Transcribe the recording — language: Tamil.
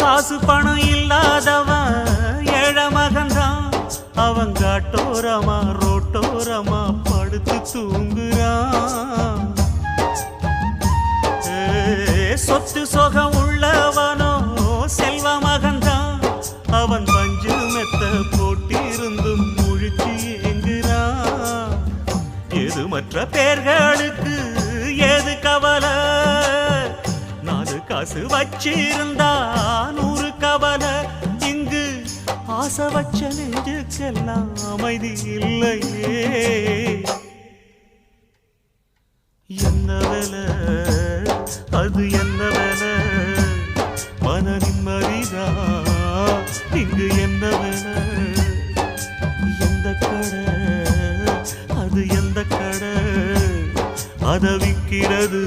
காசு பணம் இல்லாதவன் ஏழை மகன்தான். அவன் காட்டோரமா ரோட்டோரமா படுத்து தூங்குறான். சொத்து சொகம் உள்ளவனோ செல்வ மகன்தான். அவன் பஞ்சு மெத்த போட்டிருந்தும் முழிச்சு ஏங்குறான். எது மற்ற பேர்களுக்கு ஏது கவலை? 4 காசு வச்சிருந்தா 100 கவலை. இங்கு ஆசை வச்ச நெஞ்சுக்கெல்லாம் அமைதி இல்லையே. என்ன வேலை அது என்ன வேலை? மன நிம்மதிதா இங்கு என்ன வேலை? எந்த கடை அது எந்த கடை? அதை விற்கிறது